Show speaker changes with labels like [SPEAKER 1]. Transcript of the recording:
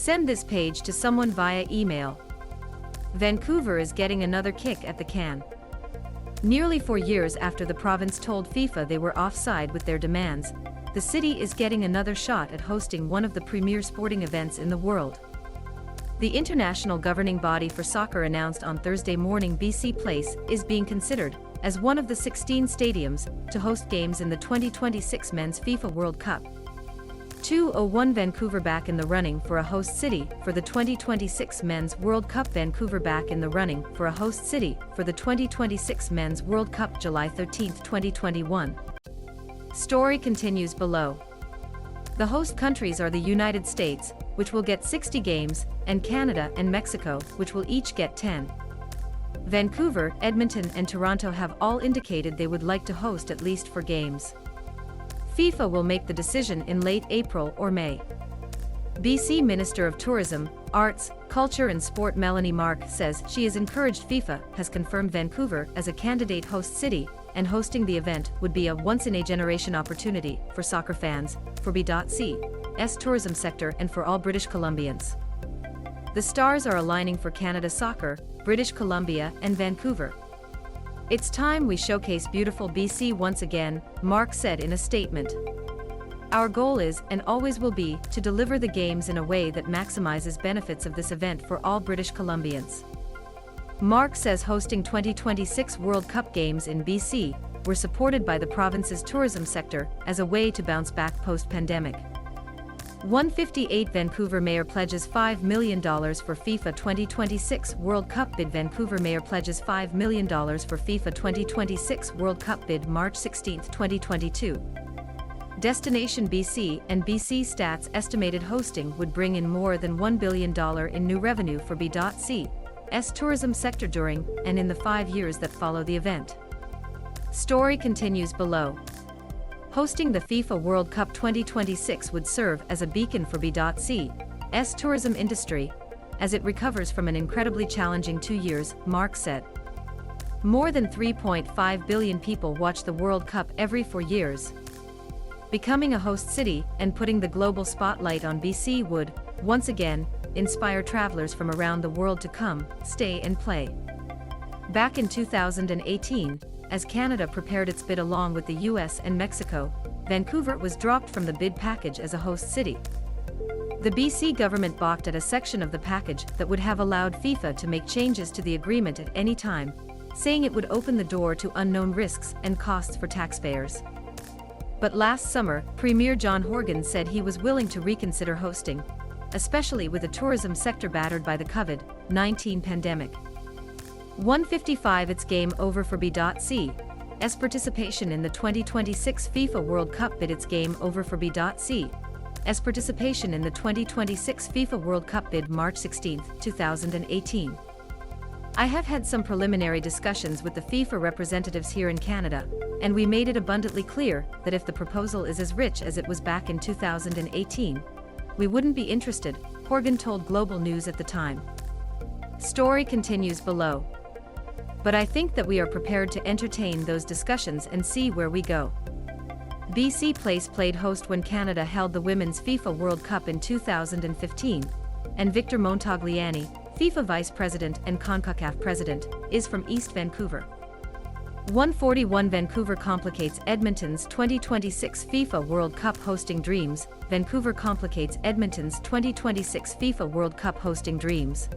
[SPEAKER 1] Send this page to someone via email. Vancouver is getting another kick at the can. Nearly 4 years after the province told FIFA they were offside with their demands, the city is getting another shot at hosting one of the premier sporting events in the world. The international governing body for soccer announced on Thursday morning BC Place is being considered as one of the 16 stadiums to host games in the 2026 Men's FIFA World Cup. 201 Vancouver back in the running for a host city for the 2026 Men's World Cup. Vancouver back in the running for a host city for the 2026 Men's World Cup. July 13, 2021. Story continues below. The host countries are the United States, which will get 60 games, and Canada and Mexico, which will each get 10. Vancouver, Edmonton and Toronto have all indicated they would like to host at least 4 games. FIFA will make the decision in late April or May. BC Minister of Tourism, Arts, Culture and Sport Melanie Mark says she is encouraged. FIFA has confirmed Vancouver as a candidate host city, and hosting the event would be a once-in-a-generation opportunity for soccer fans, for B.C's tourism sector and for all British Columbians. The stars are aligning for Canada Soccer, British Columbia and Vancouver. It's time we showcase beautiful BC once again, Mark said in a statement. Our goal is, and always will be, to deliver the games in a way that maximizes benefits of this event for all British Columbians. Mark says hosting 2026 World Cup games in BC were supported by the province's tourism sector as a way to bounce back post-pandemic. 158 Vancouver Mayor pledges $5 million for FIFA 2026 World Cup bid. Vancouver Mayor pledges $5 million for FIFA 2026 World Cup bid. March 16, 2022. Destination BC and BC Stats estimated hosting would bring in more than $1 billion in new revenue for B.C's tourism sector during and in the 5 years that follow the event. Story continues below. Hosting the FIFA World Cup 2026 would serve as a beacon for B.C's tourism industry as it recovers from an incredibly challenging 2 years, Mark said. More than 3.5 billion people watch the World Cup every 4 years. Becoming a host city and putting the global spotlight on BC would, once again, inspire travelers from around the world to come, stay and play. Back in 2018, as Canada prepared its bid along with the US and Mexico, Vancouver was dropped from the bid package as a host city. The BC government balked at a section of the package that would have allowed FIFA to make changes to the agreement at any time, saying it would open the door to unknown risks and costs for taxpayers. But last summer, Premier John Horgan said he was willing to reconsider hosting, especially with the tourism sector battered by the COVID-19 pandemic. 155 It's game over for B.C's participation in the 2026 FIFA World Cup bid. It's game over for B.C's participation in the 2026 FIFA World Cup bid. March 16, 2018. I have had some preliminary discussions with the FIFA representatives here in Canada, and we made it abundantly clear that if the proposal is as rich as it was back in 2018, we wouldn't be interested, Horgan told Global News at the time. Story continues below. But I think that we are prepared to entertain those discussions and see where we go. BC Place played host when Canada held the Women's FIFA World Cup in 2015, and Victor Montagliani, FIFA Vice President and CONCACAF President, is from East Vancouver. 141 Vancouver complicates Edmonton's 2026 FIFA World Cup hosting dreams. Vancouver complicates Edmonton's 2026 FIFA World Cup hosting dreams.